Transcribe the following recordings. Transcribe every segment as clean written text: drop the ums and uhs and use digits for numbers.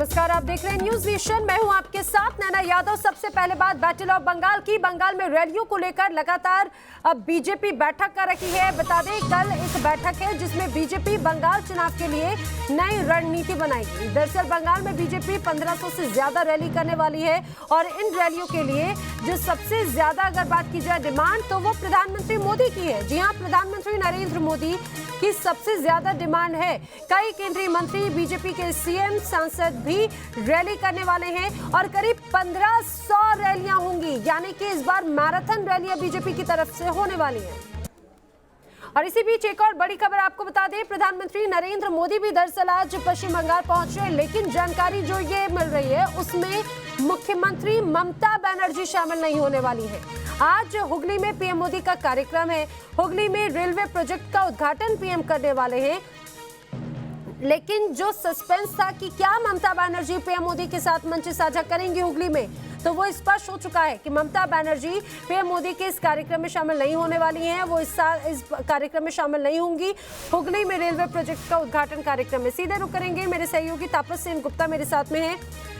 नमस्कार, आप देख रहे हैं न्यूज नेशन। मैं हूं आपके साथ नैना यादव। सबसे पहले बात बैटल ऑफ बंगाल की। बंगाल में रैलियों को लेकर लगातार अब बीजेपी बैठक कर रही है। बता दें, कल एक बैठक है जिसमें बीजेपी बंगाल चुनाव के लिए नई रणनीति बनाएगी। दरअसल बंगाल में बीजेपी 1500 से ज्यादा रैली करने वाली है और इन रैलियों के लिए जो सबसे ज्यादा अगर बात की जाए डिमांड, तो वो प्रधानमंत्री मोदी की है। जी हाँ, प्रधानमंत्री नरेंद्र मोदी की सबसे ज्यादा डिमांड है। कई केंद्रीय मंत्री, बीजेपी के सीएम, सांसद भी रैली करने वाले हैं और करीब 1500 रैलियां होंगी, यानी कि इस बार मैराथन रैलियां बीजेपी की तरफ से होने वाली हैं। और इसी बीच एक और बड़ी खबर आपको बता दें, प्रधानमंत्री नरेंद्र मोदी भी दरअसल आज पश्चिम बंगाल पहुंचे, लेकिन जानकारी जो ये मिल रही है उसमें मुख्यमंत्री ममता बनर्जी शामिल नहीं होने वाली है। आज हुगली में पीएम मोदी का कार्यक्रम है। हुगली में रेलवे प्रोजेक्ट का उद्घाटन पीएम करने वाले हैं, लेकिन जो सस्पेंस था कि क्या ममता बनर्जी पीएम मोदी के साथ मंच साझा करेंगी हुगली में, तो वो स्पष्ट हो चुका है कि ममता बनर्जी पीएम मोदी के इस कार्यक्रम में शामिल नहीं होने वाली हैं। वो इस कार्यक्रम में शामिल नहीं होंगी। हुगली में रेलवे प्रोजेक्ट का उद्घाटन कार्यक्रम में सीधे रुक करेंगे। मेरे सहयोगी तापस सेन गुप्ता मेरे साथ में हैं।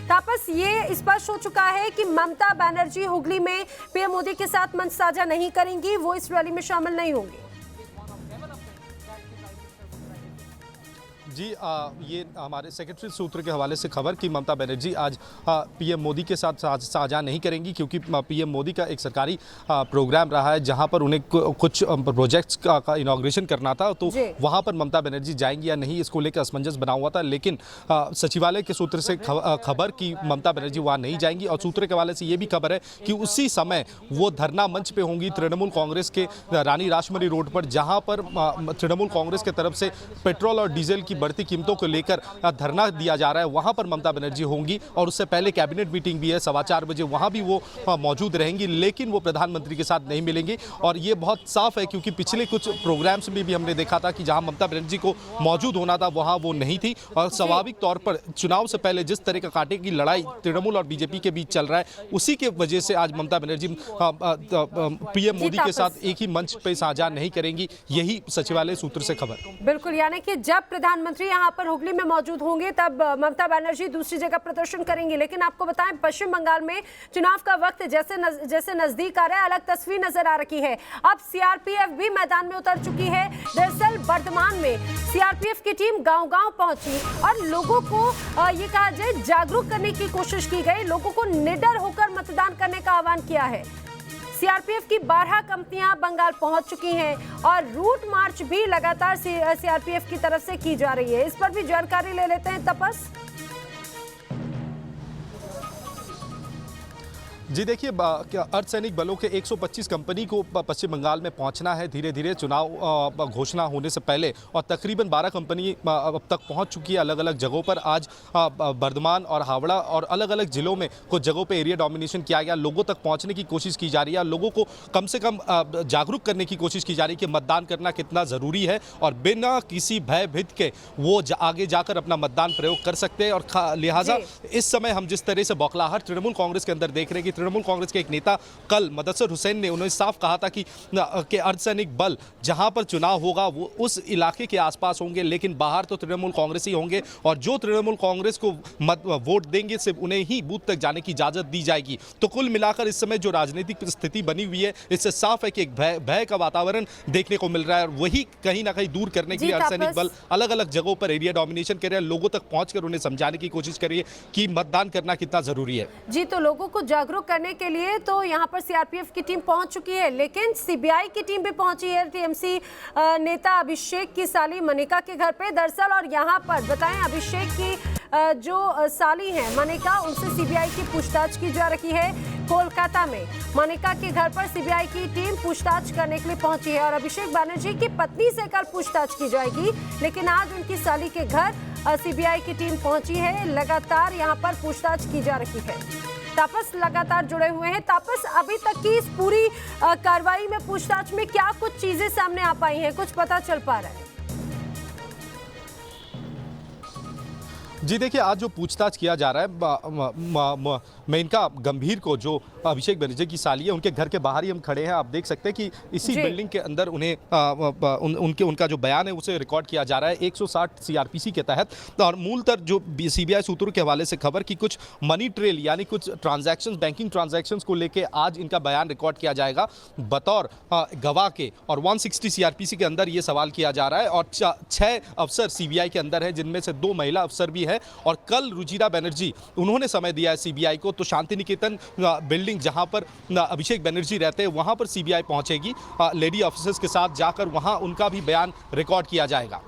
तापस, ये स्पष्ट हो चुका है कि ममता बनर्जी हुगली में पीएम मोदी के साथ मंच साझा नहीं करेंगी, वो इस रैली में शामिल नहीं होंगी। जी, ये हमारे सेक्रेटरी सूत्र के हवाले से खबर कि ममता बनर्जी आज पीएम मोदी के साथ साझा नहीं करेंगी, क्योंकि पीएम मोदी का एक सरकारी प्रोग्राम रहा है जहां पर उन्हें कुछ प्रोजेक्ट्स का इनॉग्रेशन करना था, तो वहां पर ममता बनर्जी जाएंगी या नहीं, इसको लेकर असमंजस बना हुआ था। लेकिन सचिवालय के सूत्र से खबर कि ममता बनर्जी वहाँ नहीं जाएंगी, और सूत्र के हवाले से ये भी खबर है कि उसी समय वो धरना मंच पर होंगी तृणमूल कांग्रेस के रानी रासमणी रोड पर, जहाँ पर तृणमूल कांग्रेस की तरफ से पेट्रोल और डीजल की बढ़ती कीमतों को लेकर धरना दिया जा रहा है। वहां पर ममता बनर्जी होंगी और उससे पहले कैबिनेट मीटिंग भी है 4:15 बजे, वहां भी वो मौजूद रहेंगी, लेकिन वो प्रधानमंत्री के साथ नहीं मिलेंगी। और ये बहुत साफ है, क्योंकि पिछले कुछ प्रोग्राम्स में भी हमने देखा था कि जहां ममता बनर्जी को मौजूद होना था वहां वो नहीं थी। और स्वाभाविक तौर पर चुनाव से पहले जिस तरह का कांटे की लड़ाई तृणमूल और बीजेपी के बीच चल रहा है, उसी के वजह से आज ममता बनर्जी पीएम मोदी के साथ एक ही मंच पर साझा नहीं करेंगी, यही सचिवालय सूत्र से खबर। बिल्कुल, यानी कि जब प्रधानमंत्री यहाँ पर हुगली में मौजूद होंगे तब ममता बनर्जी दूसरी जगह प्रदर्शन करेंगी। लेकिन आपको बताएं, पश्चिम बंगाल में चुनाव का वक्त जैसे नजदीक आ रहा है, अलग तस्वीर नजर आ रही है। अब सीआरपीएफ भी मैदान में उतर चुकी है। दरअसल वर्धमान में सीआरपीएफ की टीम गांव-गांव पहुंची और लोगों को ये कहा जाए जागरूक करने की कोशिश की गई, लोगों को निडर होकर मतदान करने का आह्वान किया है। सीआरपीएफ की 12 कंपनियां बंगाल पहुंच चुकी हैं और रूट मार्च भी लगातार सीआरपीएफ की तरफ से की जा रही है। इस पर भी जानकारी ले लेते हैं तपस। जी देखिए, अर्धसैनिक बलों के 125 कंपनी को पश्चिम बंगाल में पहुंचना है धीरे धीरे चुनाव घोषणा होने से पहले, और तकरीबन 12 कंपनी अब तक पहुंच चुकी है अलग अलग जगहों पर। आज बर्धमान और हावड़ा और अलग अलग जिलों में कुछ जगहों पे एरिया डोमिनेशन किया गया। लोगों तक पहुंचने की कोशिश की जा रही है, लोगों को कम से कम जागरूक करने की कोशिश की जा रही है कि मतदान करना कितना ज़रूरी है और बिना किसी भय भीत के वो आगे जाकर अपना मतदान प्रयोग कर सकते हैं। और लिहाजा इस समय हम जिस तरह से बौखलाहट तृणमूल कांग्रेस के अंदर देख रहे हैं कि तृणमूल कांग्रेस के एक नेता कल मुदस्सिर हुसैन ने उन्होंने साफ कहा था कि अर्धसैनिक बल जहां पर चुनाव होगा वो उस इलाके के आसपास होंगे, लेकिन बाहर तो तृणमूल कांग्रेस ही होंगे, और जो तृणमूल कांग्रेस को वोट देंगे सिर्फ उन्हें ही बूथ तक जाने की इजाजत दी जाएगी। तो कुल मिलाकर इस समय जो राजनीतिक स्थिति बनी हुई है, इससे साफ है कि एक भय का वातावरण देखने को मिल रहा है, और वही कहीं ना कहीं दूर करने के लिए अर्धसैनिक बल अलग अलग जगहों पर एरिया डोमिनेशन कर रहे हैं, लोगों तक पहुंचकर उन्हें समझाने की कोशिश कर रही है कि मतदान करना कितना जरूरी है। जी, तो लोगों को जागरूक करने के लिए तो यहाँ पर सीआरपीएफ की टीम पहुंच चुकी है, लेकिन सीबीआई की टीम भी पहुंची है टीएमसी नेता अभिषेक की साली मनिका के घर पे। दरअसल और यहाँ पर बताएं, अभिषेक की जो साली हैं मनिका, उनसे सीबीआई की पूछताछ की जा रही है। कोलकाता में मनिका के घर पर सीबीआई की टीम पूछताछ करने के लिए पहुंची है और अभिषेक बनर्जी की पत्नी से कल पूछताछ की जाएगी, लेकिन आज उनकी साली के घर सीबीआई की टीम पहुंची है। लगातार यहाँ पर पूछताछ की जा रही है। तापस लगातार जुड़े हुए हैं। तापस, अभी तक की इस पूरी कार्रवाई में, पूछताछ में क्या कुछ चीजें सामने आ पाई हैं, कुछ पता चल पा रहा है? जी देखिए, आज जो पूछताछ किया जा रहा है मेनका गंभीर को, जो अभिषेक बनर्जी की साली है, उनके घर के बाहर ही हम खड़े हैं। आप देख सकते हैं कि इसी जी। बिल्डिंग के अंदर उन्हें उनका जो बयान है उसे रिकॉर्ड किया जा रहा है 160 सीआरपीसी के तहत। और मूलतः जो सीबीआई सूत्रों के हवाले से खबर कि कुछ मनी ट्रेल यानी कुछ ट्रांजैक्शंस, बैंकिंग ट्रांजैक्शंस को लेके आज इनका बयान रिकॉर्ड किया जाएगा बतौर गवाह के। और 160 सीआरपीसी के अंदर ये सवाल किया जा रहा है और 6 अफसर सीबीआई के अंदर है, जिनमें से 2 महिला अफसर भी है। और कल रुचिरा बनर्जी उन्होंने समय दिया है सीबीआई को, तो शांति निकेतन बिल्डिंग जहां पर अभिषेक बनर्जी रहते हैं वहां पर सीबीआई पहुंचेगी लेडी ऑफिसर्स के साथ जाकर, वहां उनका भी बयान रिकॉर्ड किया जाएगा।